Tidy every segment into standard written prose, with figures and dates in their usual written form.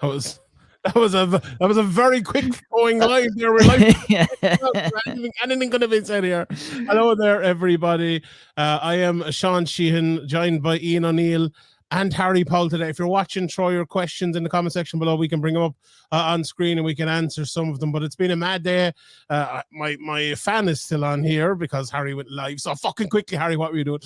That was that was a very quick going live there. We're like anything could have been said here. Hello there, everybody. I am Sean Sheehan, joined by Ian O'Neill and Harry Paul today. If you're watching, throw your questions in the comment section below. We can bring them up on screen and we can answer some of them. But it's been a mad day. My fan is still on here because Harry went live so fucking quickly. Harry, what were you doing?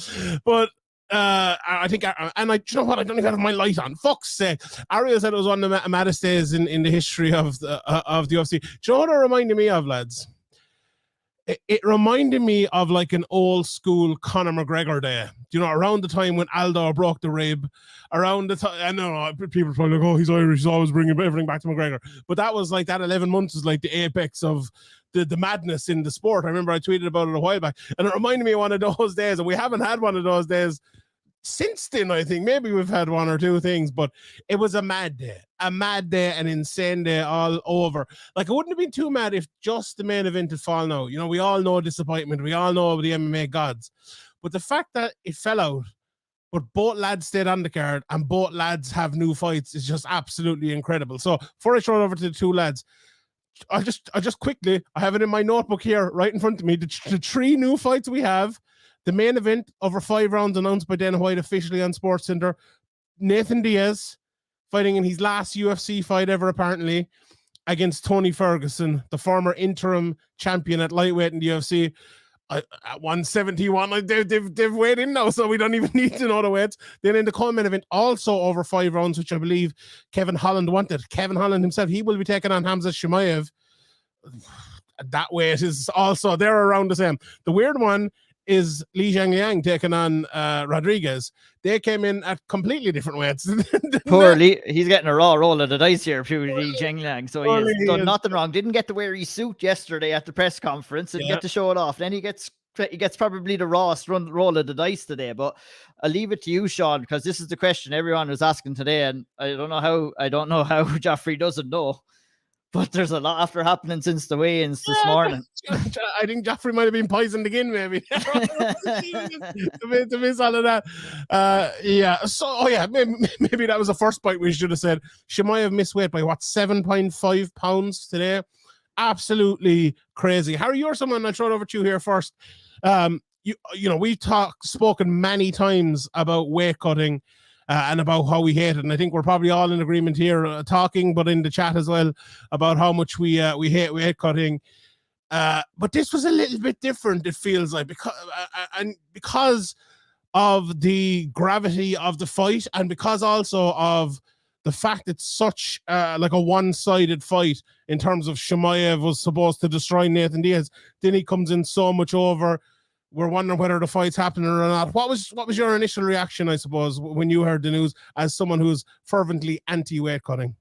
But I think, and you know what? I don't even have my light on. Fuck's sake! Ariel said it was one of the maddest days in the history of the UFC. Do you know what it reminded me of, lads? It reminded me of like an old school Conor McGregor day. You know, around the time when Aldo broke the rib, around the time, I know people are probably like, oh, he's Irish, he's always bringing everything back to McGregor. But that was like, that 11 months was like the apex of the madness in the sport. I remember I tweeted about it a while back, and it reminded me of one of those days, and we haven't had one of those days since then. I think maybe we've had one or two things, but it was a mad day, an insane day all over. Like, it wouldn't have been too mad if just the main event had fallen out. You know, we all know disappointment, we all know the MMA gods, but the fact that it fell out, but both lads stayed on the card and both lads have new fights is just absolutely incredible. So before I throw it over to the two lads, I just quickly, I have it in my notebook here right in front of me, the three new fights we have. The main event over 5 rounds announced by Dana White officially on SportsCenter. Nathan Diaz fighting in his last UFC fight ever, apparently, against Tony Ferguson, the former interim champion at lightweight in the UFC. At 171, they've weighed in now, so we don't even need to know the weights. Then in the co-main event, also over 5 rounds, which I believe Kevin Holland wanted. Kevin Holland himself, he will be taking on Hamza Chimaev. That weight is also, they're around the same. The weird one is Li Jiangliang taking on Rodriguez. They came in at completely different weights. Poor Li, he's getting a raw roll of the dice here, Li Jiangliang. So he has done nothing wrong. Didn't get to wear his suit yesterday at the press conference. Didn't get to show it off. Then he gets probably the rawest roll of the dice today. But I'll leave it to you, Sean, because this is the question everyone was asking today, and I don't know how Joffrey doesn't know. But there's a lot after happening since the weigh-ins this morning. I think Joffrey might have been poisoned again, maybe. to miss all of that. So, maybe that was the first point we should have said. Chimaev missed weight by, 7.5 pounds today? Absolutely crazy. Harry, you're someone, I'll throw it over to you here first. You know, we've spoken many times about weight cutting, and about how we hate it. And I think we're probably all in agreement here, talking, but in the chat as well, about how much we hate weight cutting. But this was a little bit different, it feels like, because of the gravity of the fight, and because also of the fact it's such like a one-sided fight in terms of Chimaev was supposed to destroy Nathan Diaz. Then he comes in so much over. We're wondering whether the fight's happening or not. What was your initial reaction, I suppose, when you heard the news, as someone who's fervently anti-weight cutting?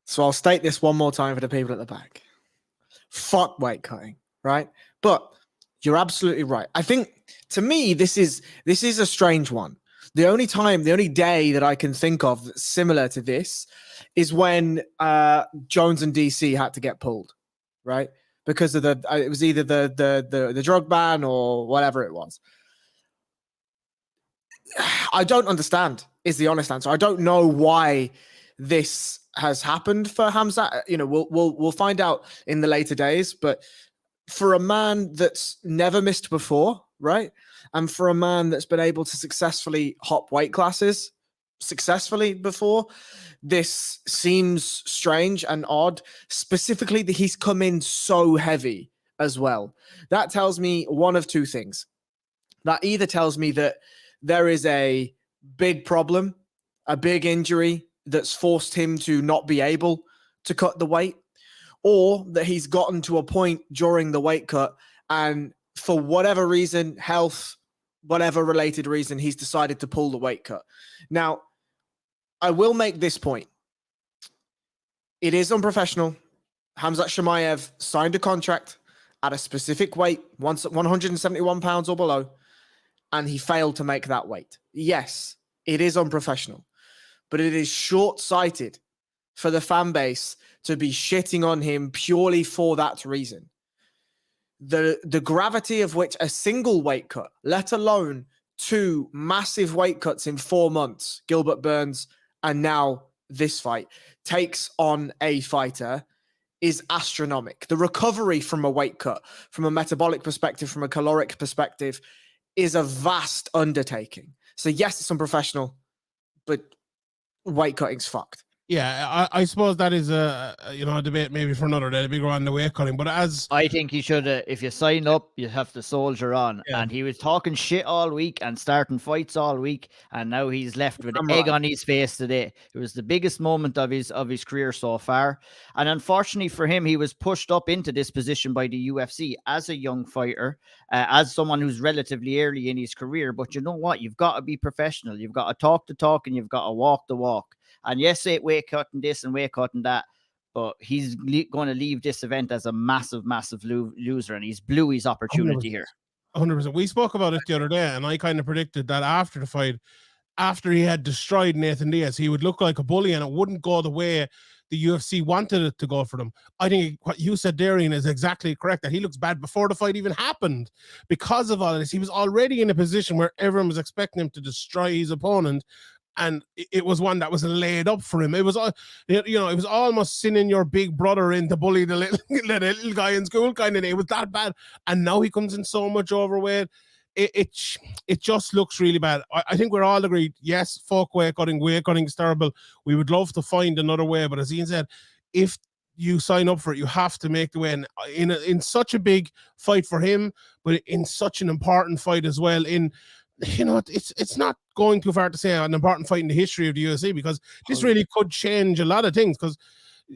So I'll state this one more time for the people at the back. Fuck weight cutting, right? But you're absolutely right. I think, to me, this is a strange one. The only day that I can think of that's similar to this is when Jones and DC had to get pulled, right? Because of it was either the drug ban or whatever it was. I don't understand, is the honest answer. I don't know why this has happened for Hamza. You know, we'll find out in the later days. But for a man that's never missed before, right, and for a man that's been able to successfully hop weight classes successfully before, this seems strange and odd, specifically that he's come in so heavy as well. That tells me one of two things. That either tells me that there is a big problem, a big injury that's forced him to not be able to cut the weight, or that he's gotten to a point during the weight cut and for whatever reason, health, whatever related reason, he's decided to pull the weight cut. Now, I will make this point. It is unprofessional. Hamzat Chimaev signed a contract at a specific weight, 171 pounds or below, and he failed to make that weight. Yes, it is unprofessional, but it is short-sighted for the fan base to be shitting on him purely for that reason. The gravity of which a single weight cut, let alone 2 massive weight cuts in 4 months, Gilbert Burns and now this fight takes on a fighter is astronomical. The recovery from a weight cut, from a metabolic perspective, from a caloric perspective, is a vast undertaking. So yes, it's unprofessional, but weight cutting's fucked. Yeah, I suppose that is a debate maybe for another day, a bigger one on the weight cutting. But as I think he should, if you sign up, you have to soldier on. Yeah. And he was talking shit all week and starting fights all week, and now he's left with egg on his face today. It was the biggest moment of his career so far, and unfortunately for him, he was pushed up into this position by the UFC as a young fighter, as someone who's relatively early in his career. But you know what? You've got to be professional. You've got to talk the talk, and you've got to walk the walk. And yes, weight cutting this and weight cutting that, but he's going to leave this event as a massive, massive loser, and he's blew his opportunity 100%. here. 100%. We spoke about it the other day, and I kind of predicted that after the fight, after he had destroyed Nathan Diaz, he would look like a bully, and it wouldn't go the way the UFC wanted it to go for them. I think what you said, Darian, is exactly correct, that he looks bad before the fight even happened. Because of all of this, he was already in a position where everyone was expecting him to destroy his opponent, and it was one that was laid up for him. It was, it was almost sending your big brother in to bully the little guy in school kind of thing. It was that bad, and now he comes in so much overweight. It just looks really bad. I think we're all agreed. Yes, fuck weight cutting. Weight cutting is terrible. We would love to find another way, but as Ian said, if you sign up for it, you have to make the way. And in such a big fight for him, but in such an important fight as well. It's not going too far to say an important fight in the history of the UFC, because this really could change a lot of things, because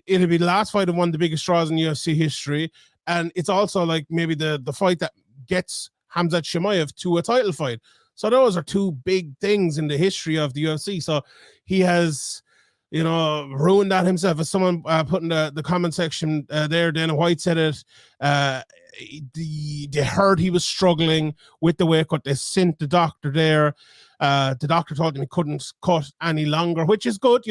it'll be the last fight of one of the biggest draws in UFC history, and it's also like maybe the fight that gets Khamzat Chimaev to a title fight. So those are two big things in the history of the UFC. So he has, ruined that himself. As someone put in the comment section there, Dana White said it. They heard he was struggling with the weight cut. They sent the doctor there. The doctor told him he couldn't cut any longer, which is good.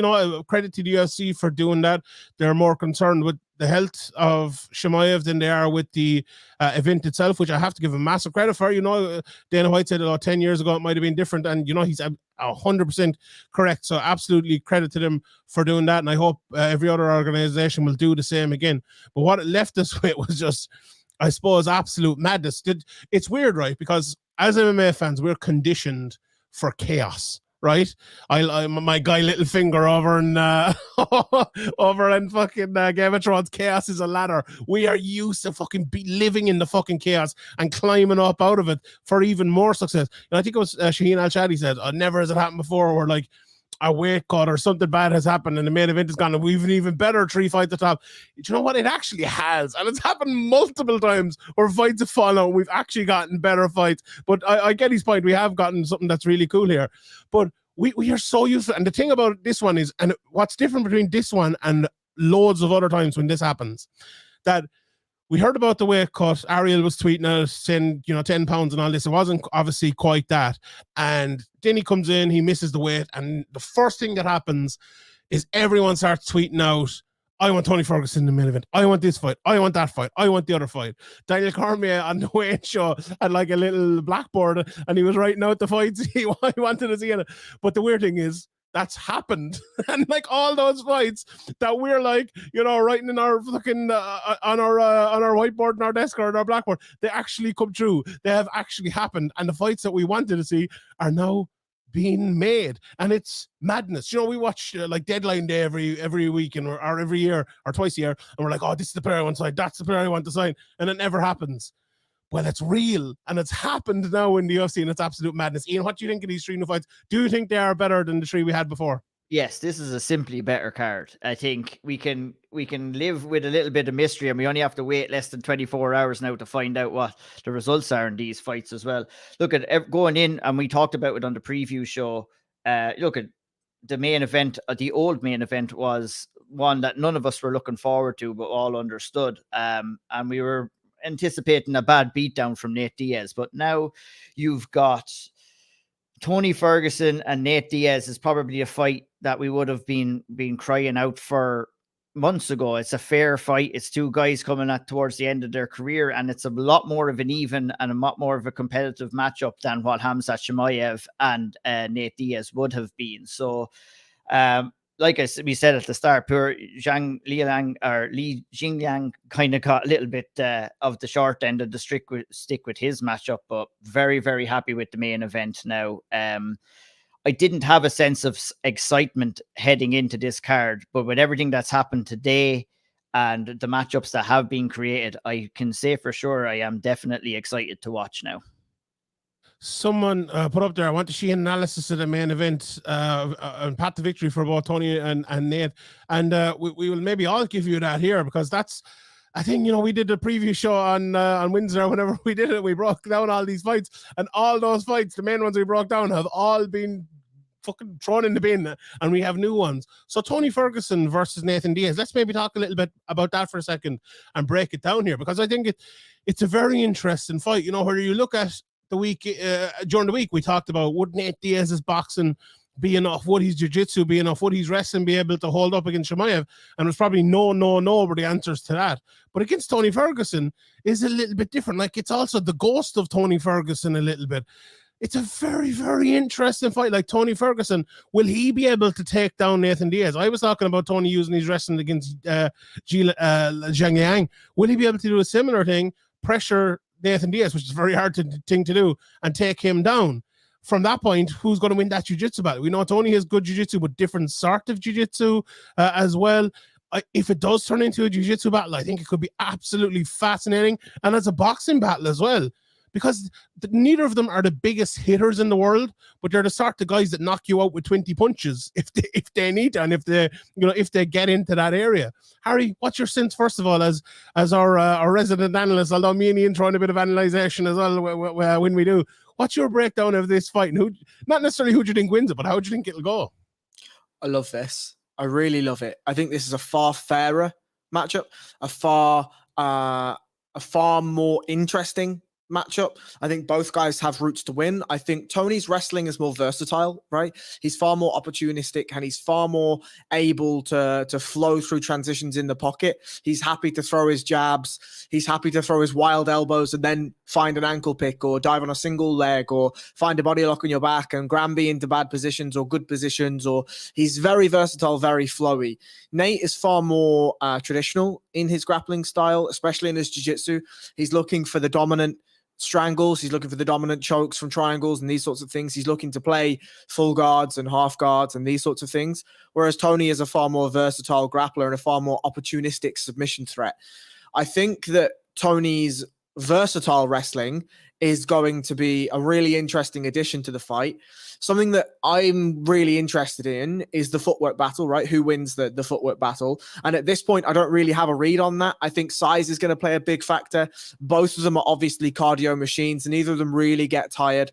Credit to the UFC for doing that. They're more concerned with the health of Chimaev than they are with the event itself, which I have to give him massive credit for. Dana White said 10 years ago it might have been different, and he's 100% correct. So absolutely credit to them for doing that, and I hope every other organization will do the same again. But what it left us with was just, I suppose, absolute madness. It's weird, right? Because as MMA fans, we're conditioned for chaos, right? My guy Littlefinger over in fucking Game of Thrones, chaos is a ladder. We are used to fucking living in the fucking chaos and climbing up out of it for even more success. And I think it was Shaheen Al-Shadi said, never has it happened before, where like a weight cut or something bad has happened and the main event is gone and we've an even better 3 fight at the top. Do you know what? It actually has, and it's happened multiple times where fights have fallen out and we've actually gotten better fights. But I get his point. We have gotten something that's really cool here, but we are so used to it. And the thing about this one is, and what's different between this one and loads of other times when this happens, that we heard about the weight cut. Ariel was tweeting out saying, 10 pounds and all this. It wasn't obviously quite that. And then he comes in, he misses the weight. And the first thing that happens is everyone starts tweeting out, I want Tony Ferguson in the main event. I want this fight. I want that fight. I want the other fight. Daniel Cormier on the weigh-in show had like a little blackboard and he was writing out the fights he wanted to see in it. But the weird thing is, that's happened. And like all those fights that we're like, writing in our fucking on our whiteboard in our desk or on our blackboard, they actually come true. They have actually happened. And the fights that we wanted to see are now being made, and it's madness. We watch like Deadline Day every week or every year or twice a year, and we're like, oh, this is the player I want to sign, that's the player I want to sign, and it never happens. Well, it's real, and it's happened now in the UFC, and it's absolute madness. Ian, what do you think of these 3 new fights? Do you think they are better than the 3 we had before? Yes, this is a simply better card. I think we can live with a little bit of mystery, and we only have to wait less than 24 hours now to find out what the results are in these fights as well. Look at going in, and we talked about it on the preview show. Look at the main event. The old main event was one that none of us were looking forward to, but all understood. And we were anticipating a bad beatdown from Nate Diaz, but now you've got Tony Ferguson and Nate Diaz is probably a fight that we would have been crying out for months ago. It's a fair fight. It's 2 guys coming at towards the end of their career, and it's a lot more of an even and a lot more of a competitive matchup than what Khamzat Chimaev and Nate Diaz would have been. So like we said at the start, poor Li Jingliang kind of got a little bit of the short end of the stick with his matchup, but very, very happy with the main event now. I didn't have a sense of excitement heading into this card, but with everything that's happened today and the matchups that have been created, I can say for sure I am definitely excited to watch now. Someone put up there, I want to see an analysis of the main event and pat the victory for both Tony and Nate. And we will maybe all give you that here, because that's, I think, we did a preview show on Windsor. Whenever we did it, we broke down all these fights, and all those fights, the main ones we broke down, have all been fucking thrown in the bin, and we have new ones. So Tony Ferguson versus Nathan Diaz. Let's maybe talk a little bit about that for a second and break it down here, because I think it's a very interesting fight. Where you look at the week, during the week, we talked about, would Nate Diaz's boxing be enough? Would his jiu-jitsu be enough? Would his wrestling be able to hold up against Chimaev? And it's probably no were the answers to that. But against Tony Ferguson is a little bit different. Like, it's also the ghost of Tony Ferguson a little bit. It's a very, very interesting fight. Like, Tony Ferguson, will he be able to take down Nathan Diaz? I was talking about Tony using his wrestling against Zhang Yang. Will he be able to do a similar thing, pressure Nathan Diaz, which is a very hard thing to do, and take him down? From that point, who's going to win that jiu-jitsu battle? We know Tony has good jiu-jitsu, but different sort of jiu-jitsu as well. If it does turn into a jiu-jitsu battle, I think it could be absolutely fascinating. And as a boxing battle as well, because neither of them are the biggest hitters in the world, but they're the sort of guys that knock you out with 20 punches if they need to, and if they get into that area. Harry, what's your sense, first of all, as our resident analyst, although me and Ian throwing a bit of analyzation as well when we do. What's your breakdown of this fight? And not necessarily who do you think wins it, but how do you think it'll go? I love this. I really love it. I think this is a far fairer matchup, a far more interesting matchup. I think both guys have routes to win. I think Tony's wrestling is more versatile, right? He's far more opportunistic, and he's far more able to flow through transitions in the pocket. He's happy to throw his jabs. He's happy to throw his wild elbows and then find an ankle pick or dive on a single leg or find a body lock on your back and Granby into bad positions or good positions. Or he's very versatile, very flowy. Nate is far more traditional in his grappling style, especially in his jiu-jitsu. He's looking for the dominant strangles. He's looking for the dominant chokes from triangles and these sorts of things. He's looking to play full guards and half guards and these sorts of things. Whereas Tony is a far more versatile grappler and a far more opportunistic submission threat. I think that Tony's versatile wrestling is going to be a really interesting addition to the fight. Something that I'm really interested in is the footwork battle, right? Who wins the footwork battle? And at this point, I don't really have a read on that. I think size is going to play a big factor. Both of them are obviously cardio machines, and neither of them really get tired.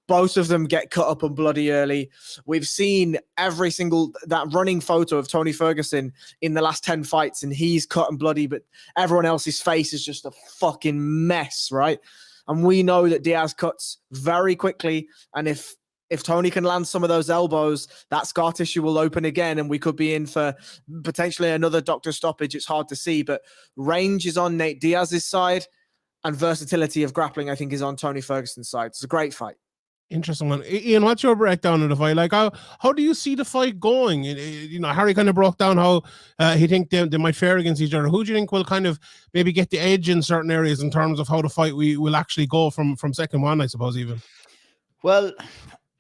Both of them get cut up and bloody early. We've seen that running photo of Tony Ferguson in the last 10 fights, and he's cut and bloody, but everyone else's face is just a fucking mess, right? And we know that Diaz cuts very quickly, and if Tony can land some of those elbows, that scar tissue will open again, and we could be in for potentially another doctor stoppage. It's hard to see, but range is on Nate Diaz's side, and versatility of grappling, I think, is on Tony Ferguson's side. It's a great fight. Interesting one. Ian, what's your breakdown of the fight? Like, how do you see the fight going? Harry kind of broke down how he think they might fare against each other. Who do you think will kind of maybe get the edge in certain areas in terms of how the fight will actually go from second one, I suppose, even? Well,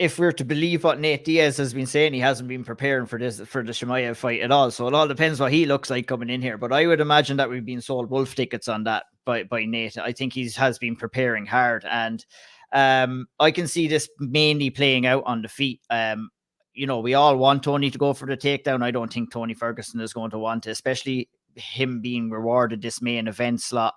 if we're to believe what Nate Diaz has been saying, he hasn't been preparing for the Chimaev fight at all. So it all depends what he looks like coming in here. But I would imagine that we've been sold wolf tickets on that by Nate. I think he has been preparing hard, and I can see this mainly playing out on the feet. We all want Tony to go for the takedown. I don't think Tony Ferguson is going to want it, especially him being rewarded this main event slot.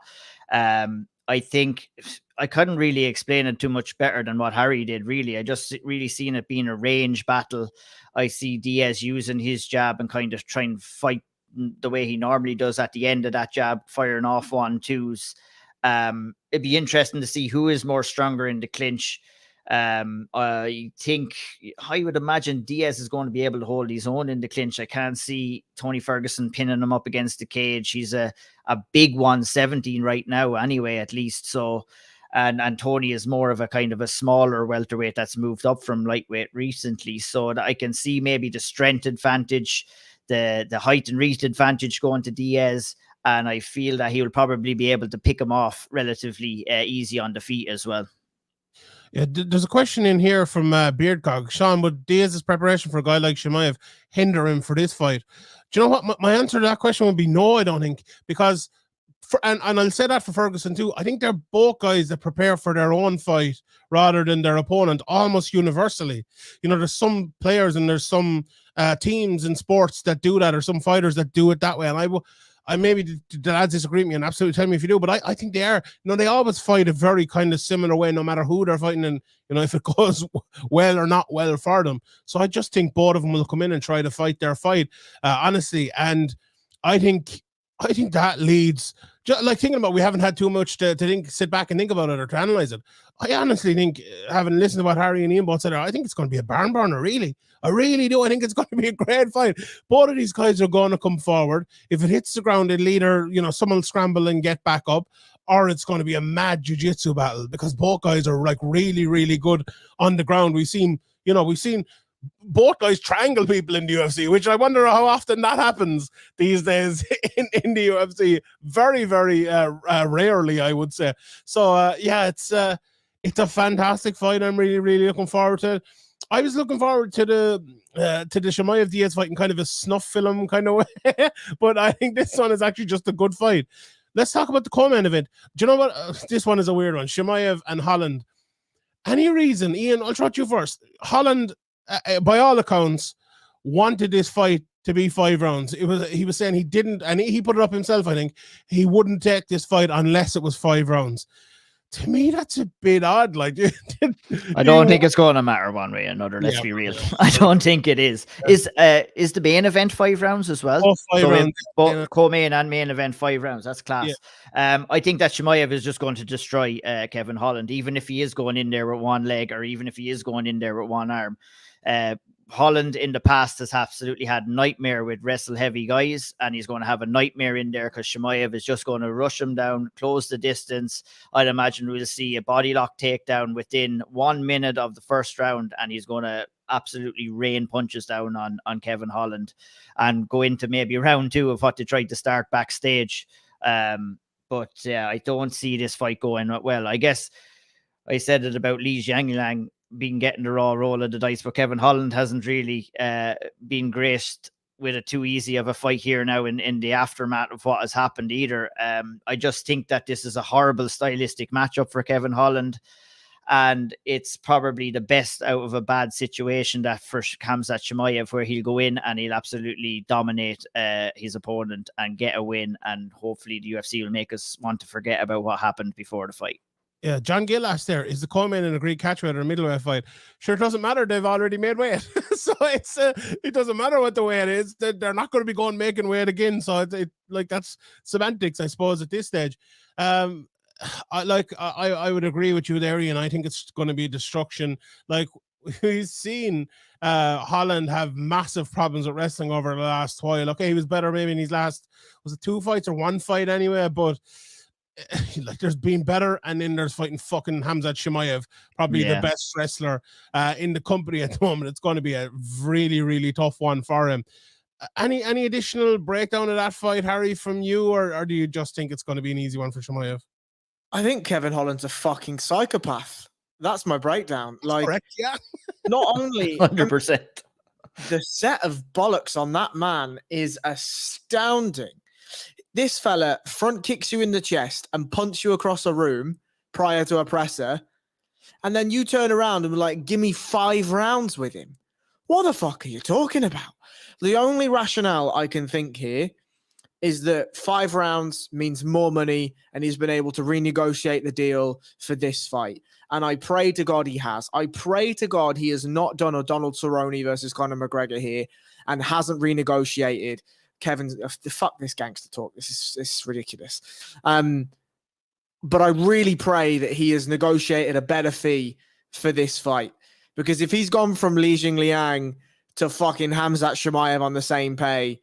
I think I couldn't really explain it too much better than what Harry did, really. I just really seen it being a range battle. I see Diaz using his jab and kind of trying to fight the way he normally does at the end of that jab, firing off 1-2s. It'd be interesting to see who is more stronger in the clinch. I would imagine Diaz is going to be able to hold his own in the clinch. I can't see Tony Ferguson pinning him up against the cage. He's a big 117 right now anyway, at least. So and Tony is more of a kind of a smaller welterweight that's moved up from lightweight recently. So that I can see maybe the strength advantage, the height and reach advantage going to Diaz. And I feel that he will probably be able to pick him off relatively easy on the feet as well. Yeah, there's a question in here from Beardcog. Sean, would Diaz's preparation for a guy like Chimaev hinder him for this fight? Do you know what? My answer to that question would be no, I don't think. Because, and I'll say that for Ferguson too, I think they're both guys that prepare for their own fight rather than their opponent almost universally. You know, there's some players and there's some teams in sports that do that, or some fighters that do it that way. And I maybe the lads disagree with me, and absolutely tell me if you do, but I think they are, you know, they always fight a very kind of similar way, no matter who they're fighting, and you know, if it goes well or not well for them. So I just think both of them will come in and try to fight their fight, honestly. And I think that leads, just like thinking about, we haven't had too much to sit back and think about it or to analyze it. I honestly think, having listened to what Harry and Ian both said, I think it's going to be a barn burner, really. I really do. I think it's going to be a great fight. Both of these guys are going to come forward. If it hits the ground, it'll either, you know, someone will scramble and get back up, or it's going to be a mad jiu-jitsu battle, because both guys are like really, really good on the ground. We've seen both guys triangle people in the UFC, which I wonder how often that happens these days in the UFC. Very, very rarely, I would say. So yeah, it's a fantastic fight. I'm really, really looking forward to it. I was looking forward to the Chimaev Diaz fight in kind of a snuff film kind of way, but I think this one is actually just a good fight. Let's talk about the co-main event. Do you know what? This one is a weird one. Chimaev and Holland. Any reason, Ian? I'll try you first. Holland, by all accounts, wanted this fight to be 5 rounds. He was saying he didn't, and he put it up himself, I think, he wouldn't take this fight unless it was 5 rounds. To me, that's a bit odd. Like, I don't think it's going to matter one way or another. Let's be real. I don't think it is. Is the main event 5 rounds as well? Oh, 5 rounds. Both co-main and main event 5 rounds. That's class. Yeah. I think that Chimaev is just going to destroy Kevin Holland, even if he is going in there with one leg, or even if he is going in there with one arm. Holland in the past has absolutely had nightmare with wrestle heavy guys, and he's going to have a nightmare in there because Chimaev is just going to rush him down, close the distance. I'd imagine we'll see a body lock takedown within 1 minute of the first round, and he's going to absolutely rain punches down on Kevin Holland and go into maybe round 2 of what they tried to start backstage. But yeah, I don't see this fight going well. I guess I said it about Li Jiangliang been getting the raw roll of the dice, but Kevin Holland hasn't really been graced with a too easy of a fight here now in the aftermath of what has happened either. I just think that this is a horrible stylistic matchup for Kevin Holland, and it's probably the best out of a bad situation that for Khamzat Chimaev, where he'll go in and he'll absolutely dominate his opponent and get a win, and hopefully the UFC will make us want to forget about what happened before the fight. Yeah, John Gill asked there, is the co-main in a Greek catchweight or a middleweight fight? Sure, it doesn't matter. They've already made weight. So it doesn't matter what the weight is. They're not going to be making weight again. So like that's semantics, I suppose, at this stage. I would agree with you there, Ian. I think it's going to be destruction. Like, we've seen Holland have massive problems with wrestling over the last while. Okay, he was better maybe in his last, was it 2 fights or 1 fight anyway, but like, there's been better, and then there's fighting fucking Khamzat Chimaev, probably the best wrestler in the company at the moment. It's going to be a really, really tough one for him. Any additional breakdown of that fight, Harry, from you, or do you just think it's going to be an easy one for Chimaev? I think Kevin Holland's a fucking psychopath. That's my breakdown. Like, correct, yeah. Not only 100%. The set of bollocks on that man is astounding. This fella front kicks you in the chest and punts you across a room prior to a presser, and then you turn around and be like, give me 5 rounds with him. What the fuck are you talking about? The only rationale I can think here is that 5 rounds means more money, and he's been able to renegotiate the deal for this fight. And I pray to God he has. I pray to God he has not done a Donald Cerrone versus Conor McGregor here and hasn't renegotiated. Kevin's fuck this gangster talk. This is ridiculous. But I really pray that he has negotiated a better fee for this fight, because if he's gone from Li Jiangliang to fucking Khamzat Chimaev on the same pay,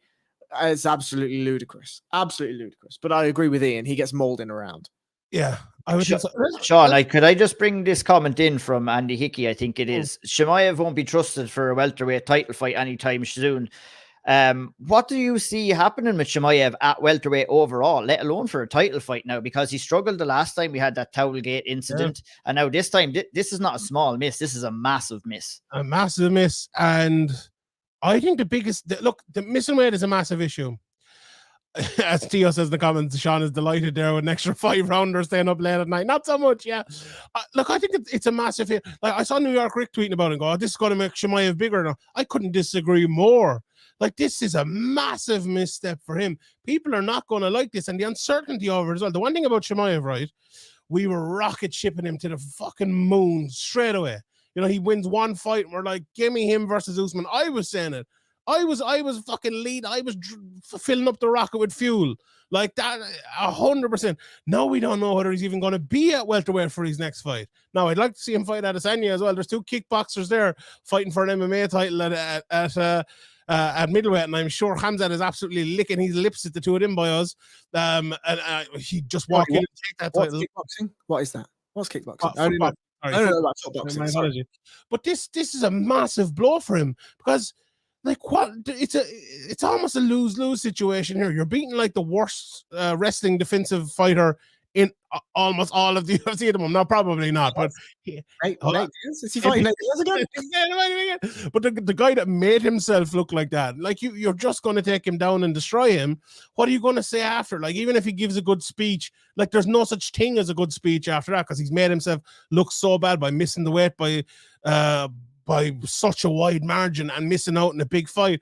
it's absolutely ludicrous. Absolutely ludicrous. But I agree with Ian. He gets mauled in a round. Yeah, I would think so. Sean, could I just bring this comment in from Andy Hickey? I think it is. Chimaev won't be trusted for a welterweight title fight anytime soon. What do you see happening with Chimaev at welterweight overall, let alone for a title fight now? Because he struggled the last time we had that Towelgate incident, and now this time, this is not a small miss. This is a massive miss. A massive miss, and I think the missing weight is a massive issue. As Tio says in the comments, Sean is delighted there with an extra 5 rounders staying up late at night. Not so much, yeah. Look, I think it's a massive hit. Like, I saw New York Rick tweeting about it and go, this is going to make Chimaev bigger now. I couldn't disagree more. Like, this is a massive misstep for him. People are not going to like this, and the uncertainty over it as well. The one thing about Chimaev, right, we were rocket shipping him to the fucking moon straight away. You know, he wins one fight, and we're like, give me him versus Usman. I was saying it. I was fucking lead. I was filling up the rocket with fuel like that, 100%. Now we don't know whether he's even going to be at welterweight for his next fight. Now I'd like to see him fight Adesanya as well. There's 2 kickboxers there fighting for an MMA title at middleweight, and I'm sure Khamzat is absolutely licking his lips at the 2 of them boys. And he just walk in and take that title. Kickboxing? What is that? What's kickboxing? I don't know about footboxing. But this is a massive blow for him, because like, what? It's almost a lose-lose situation here. You're beating like the worst wrestling defensive fighter in almost all of the UFC at the moment. No, probably not. But is he fighting Nate Diaz again? But the guy that made himself look like that, like you're just going to take him down and destroy him. What are you going to say after? Like, even if he gives a good speech, like, there's no such thing as a good speech after that, because he's made himself look so bad by missing the weight by such a wide margin and missing out in a big fight.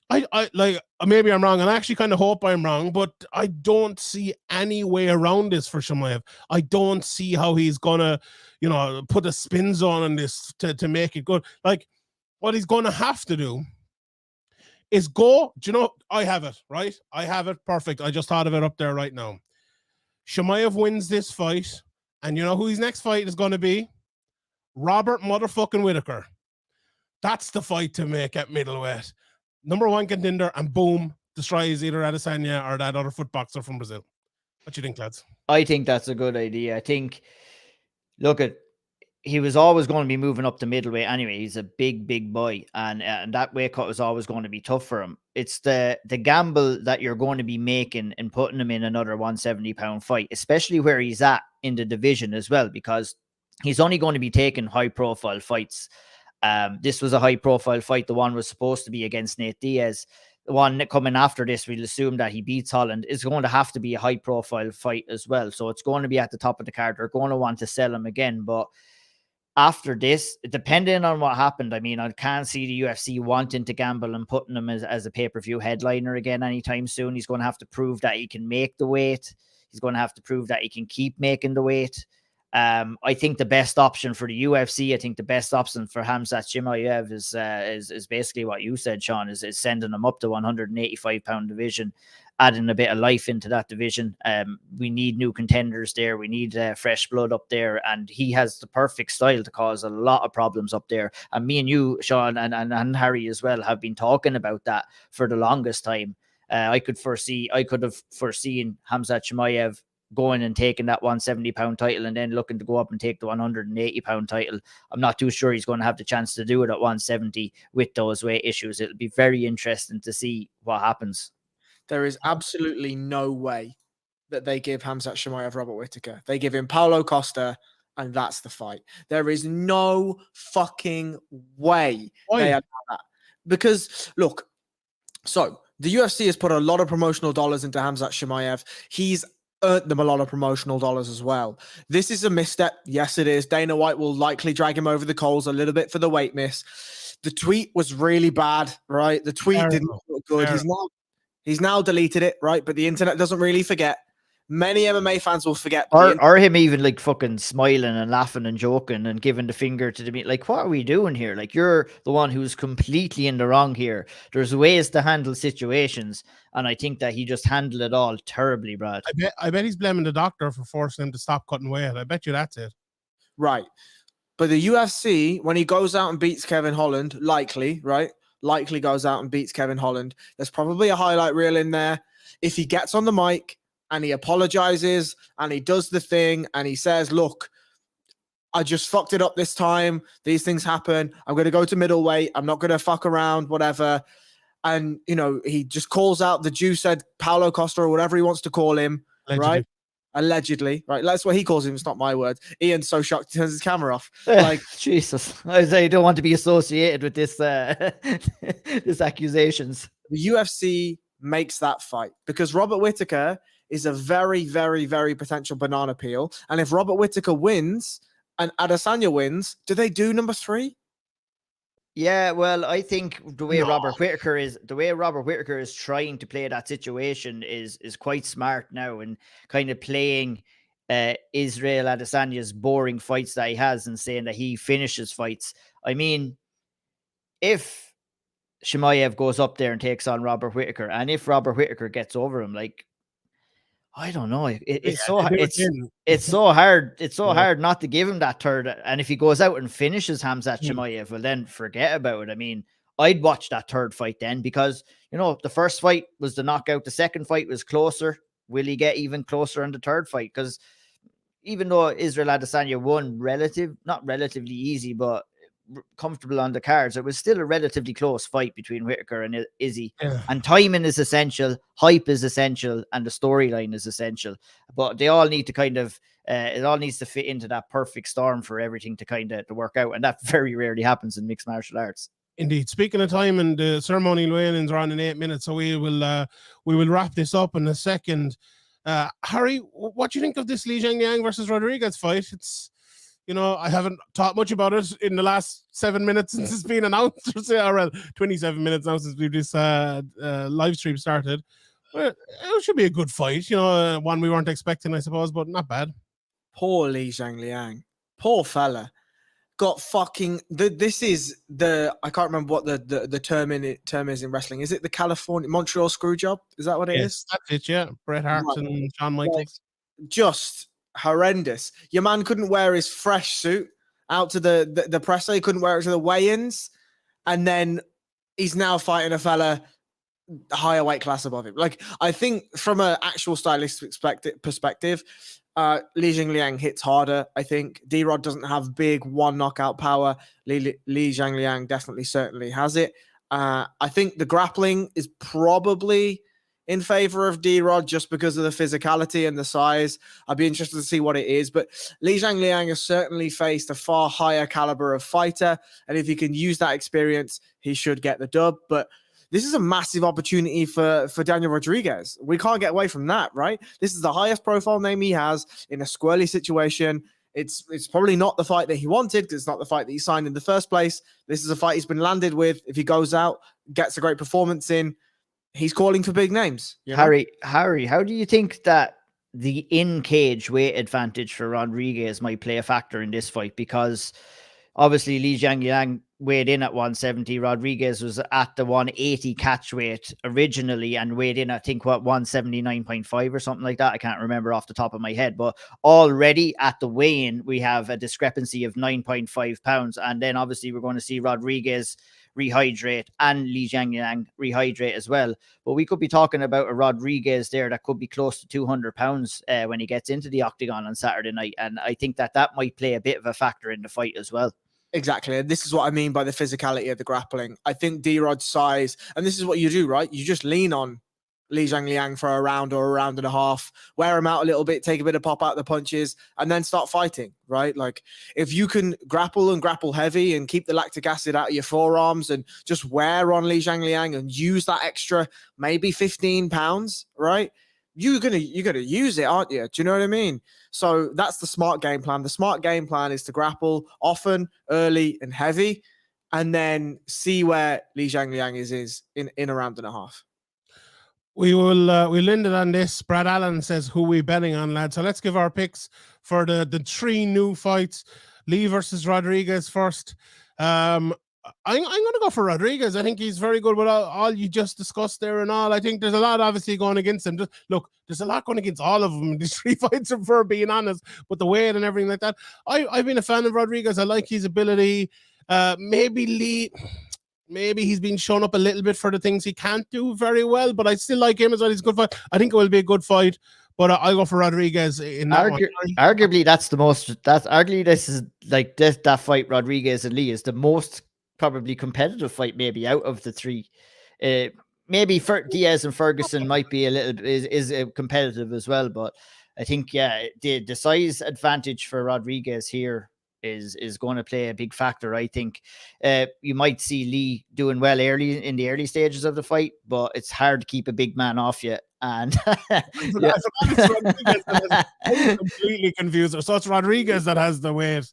I like, maybe I'm wrong, and I actually kind of hope I'm wrong, but I don't see any way around this for Chimaev. I don't see how he's gonna, put a spin zone on this to make it good. Like, what he's gonna have to do is go. Do you know? I have it right. I have it perfect. I just thought of it up there right now. Chimaev wins this fight, and you know who his next fight is going to be? Robert motherfucking Whittaker. That's the fight to make at middleweight. Number 1 contender, and boom, destroys either Adesanya or that other foot boxer from Brazil. What do you think, lads? I think that's a good idea. I think, he was always going to be moving up to middleweight anyway. He's a big boy, and that weight cut was always going to be tough for him. It's the gamble that you're going to be making and putting him in another 170-pound fight, especially where he's at in the division as well, because he's only going to be taking high-profile fights. This was a high-profile fight. The one was supposed to be against Nate Diaz. The one coming after this, we'll assume that he beats Holland, is going to have to be a high-profile fight as well. So it's going to be at the top of the card. They're going to want to sell him again. But after this, depending on what happened, I mean, I can't see the UFC wanting to gamble and putting him as a pay-per-view headliner again anytime soon. He's going to have to prove that he can make the weight. He's going to have to prove that he can keep making the weight. I think the best option for the UFC, I think the best option for Khamzat Chimaev is basically what you said, Sean, is sending him up to 185-pound division, adding a bit of life into that division. We need new contenders there. We need fresh blood up there, and he has the perfect style to cause a lot of problems up there. And me and you, Sean, and Harry as well, have been talking about that for the longest time. I could have foreseen Khamzat Chimaev going and taking that 170-pound title and then looking to go up and take the 180-pound title. I'm not too sure he's going to have the chance to do it at 170 with those weight issues. It'll be very interesting to see what happens. There is absolutely no way that they give Khamzat Chimaev Robert Whittaker. They give him Paulo Costa, and that's the fight. There is no fucking way they allow that. Because, look, so the UFC has put a lot of promotional dollars into Khamzat Chimaev. He's earned them a lot of promotional dollars as well. This is a misstep. Yes, it is. Dana White will likely drag him over the coals a little bit for the weight miss. The tweet was really bad, right? The tweet didn't look good. He's now deleted it, right? But the internet doesn't really forget. Many MMA fans will forget. Or him even like fucking smiling and laughing and joking and giving the finger to the meat. Like, what are we doing here? Like, you're the one who's completely in the wrong here. There's ways to handle situations, and I think that he just handled it all terribly, Brad. I bet he's blaming the doctor for forcing him to stop cutting weight. I bet you that's it. Right. But the UFC, when he goes out and beats Kevin Holland, likely goes out and beats Kevin Holland, there's probably a highlight reel in there. If he gets on the mic and he apologizes and he does the thing and he says, look, I just fucked it up this time. These things happen. I'm going to go to middleweight. I'm not going to fuck around, whatever. And, you know, he just calls out the Jew said Paulo Costa or whatever he wants to call him, right? Allegedly, right? That's what he calls him. It's not my word. Ian's so shocked he turns his camera off. Like, Jesus, I say you don't want to be associated with this, this accusations. The UFC makes that fight because Robert Whittaker is a very, very, very potential banana peel. And if Robert Whittaker wins and Adesanya wins, do they do number 3? Yeah, well, I think the way Robert Whittaker is trying to play that situation is quite smart now, and kind of playing Israel Adesanya's boring fights that he has and saying that he finishes fights. I mean, if Chimaev goes up there and takes on Robert Whittaker, and if Robert Whittaker gets over him, like, I don't know. It's so hard. It's so hard not to give him that third. And if he goes out and finishes Khamzat Chimaev, well, then forget about it. I mean, I'd watch that third fight then because, you know, the first fight was the knockout. The second fight was closer. Will he get even closer in the third fight? Because even though Israel Adesanya won not relatively easy, but comfortable on the cards, it was still a relatively close fight between Whittaker and Izzy. And timing is essential, hype is essential, and the storyline is essential. But they all need to kind of it all needs to fit into that perfect storm for everything to kind of to work out, and that very rarely happens in mixed martial arts. Indeed. Speaking of time, and the ceremonial weigh-ins are on in 8 minutes, so we will wrap this up in a second. Harry, what do you think of this Li Jingliang versus Rodriguez fight? It's, you know, I haven't talked much about it in the last 7 minutes since it's been announced, or 27 minutes now since this live stream started. Well, it should be a good fight, you know, one we weren't expecting, I suppose, but not bad. Poor Li Jingliang. Poor fella. Got fucking... This is the... I can't remember what the term is in wrestling. Is it the Montreal screw job? Is that what it is? That's it, yeah. Bret Hart and Shawn Michaels. Just horrendous. Your man couldn't wear his fresh suit out to the presser. He couldn't wear it to the weigh-ins. And then he's now fighting a fella higher weight class above him. Like, I think from an actual stylistic perspective, Li Jingliang hits harder. I think D-Rod doesn't have big one knockout power. Li Jingliang certainly has it. I think the grappling is probably in favor of D-Rod just because of the physicality and the size. I'd be interested to see what it is, but Li Jingliang has certainly faced a far higher caliber of fighter, and if he can use that experience, he should get the dub. But this is a massive opportunity for Daniel Rodriguez. We can't get away from that, right? This is the highest profile name he has in a squirrely situation. It's probably not the fight that he wanted because it's not the fight that he signed in the first place. This is a fight he's been landed with. If he goes out, gets a great performance in, he's calling for big names. You know? Harry, how do you think that the in-cage weight advantage for Rodriguez might play a factor in this fight? Because obviously Li Jingliang weighed in at 170. Rodriguez was at the 180 catch weight originally and weighed in, I think, 179.5 or something like that. I can't remember off the top of my head, but already at the weigh-in, we have a discrepancy of 9.5 pounds. And then obviously we're going to see Rodriguez rehydrate and Li Jingliang rehydrate as well. But we could be talking about a Rodriguez there that could be close to 200 pounds when he gets into the octagon on Saturday night. And I think that might play a bit of a factor in the fight as well. Exactly. And this is what I mean by the physicality of the grappling. I think D-Rod's size, and this is what you do, right? You just lean on Li Jingliang for a round or a round and a half, wear him out a little bit, take a bit of pop out the punches, and then start fighting, right? Like, if you can grapple and grapple heavy and keep the lactic acid out of your forearms and just wear on Li Jingliang and use that extra maybe 15 pounds, right? You're gonna use it, aren't you? Do you know what I mean? So that's the smart game plan. The smart game plan is to grapple often, early, and heavy, and then see where Li Jingliang is in a round and a half. We'll end it on this. Brad Allen says, who we betting on, lads? So let's give our picks for the 3 new fights. Li versus Rodriguez first. I'm going to go for Rodriguez. I think he's very good with all you just discussed there and all. I think there's a lot obviously going against him. Look, there's a lot going against all of them in these 3 fights, for being honest, but the weight and everything like that. I've been a fan of Rodriguez. I like his ability. Maybe he's been shown up a little bit for the things he can't do very well, but I still like him as well. He's a good fight. I think it will be a good fight, But I'll go for Rodriguez in that one. Arguably, that's the most. That's arguably this is like this that fight. Rodriguez and Lee is the most probably competitive fight, maybe out of the three. Maybe Diaz and Ferguson might be a little is competitive as well, but I think the size advantage for Rodriguez here is going to play a big factor. I think you might see Lee doing well in the early stages of the fight, but it's hard to keep a big man off you. And I'm completely confused. So it's Rodriguez that has the weight.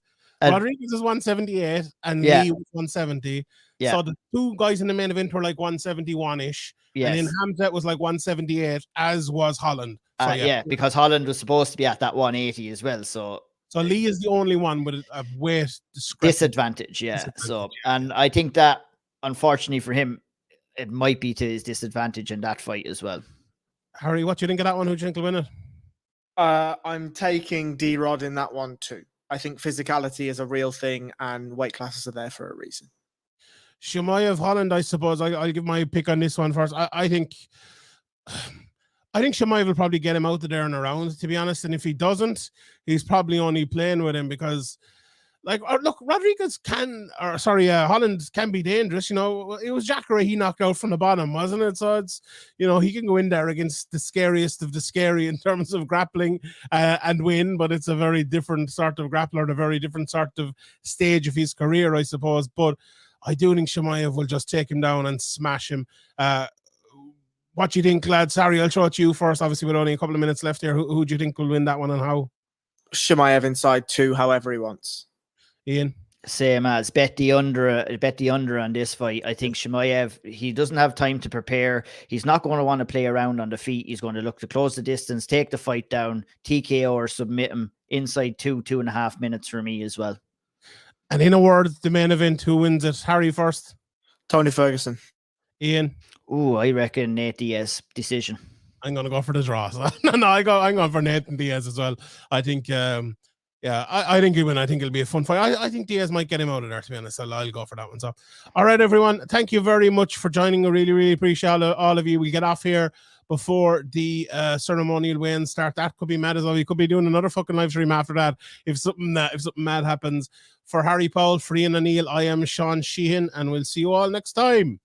Rodriguez is 178 and Lee was 170. Yeah. So the two guys in the main event were like 171-ish. Yes. And then Hamzat was like 178, as was Holland. So, because Holland was supposed to be at that 180 as well. So Lee is the only one with a weight disadvantage. So, and I think that unfortunately for him, it might be to his disadvantage in that fight as well. Harry, what do you think of that one? Who do you think will win it? I'm taking D-Rod in that one too. I think physicality is a real thing and weight classes are there for a reason. Chimaev Holland, I suppose. I'll give my pick on this one first. I think Chimaev will probably get him out of there in a round, to be honest. And if he doesn't, he's probably only playing with him because, like, look, Holland can be dangerous. You know, it was Jacare he knocked out from the bottom, wasn't it? So it's, you know, he can go in there against the scariest of the scary in terms of grappling and win, but it's a very different sort of grappler, a very different sort of stage of his career, I suppose. But I do think Chimaev will just take him down and smash him. What do you think, lads? Sorry, I'll throw it to you first. Obviously, with only a couple of minutes left here. Who do you think will win that one and how? Chimaev inside 2, however he wants. Ian? Same as bet the under on this fight. I think Chimaev, he doesn't have time to prepare. He's not going to want to play around on the feet. He's going to look to close the distance, take the fight down, TKO or submit him inside 2.5 minutes for me as well. And in a word, the main event, who wins it? Harry first. Tony Ferguson. Ian? Oh, I reckon Nate Diaz decision. I'm going to go for the draw. I'm going for Nathan Diaz as well. I think, I think he'll win. I think it'll be a fun fight. I think Diaz might get him out of there, to be honest. I'll go for that one. So, all right, everyone. Thank you very much for joining. I really, really appreciate all of you. We get off here before the ceremonial weigh-in start. That could be mad as well. We could be doing another fucking live stream after that if something mad happens. For Harry Powell, for Ian O'Neill, I am Sean Sheehan, and we'll see you all next time.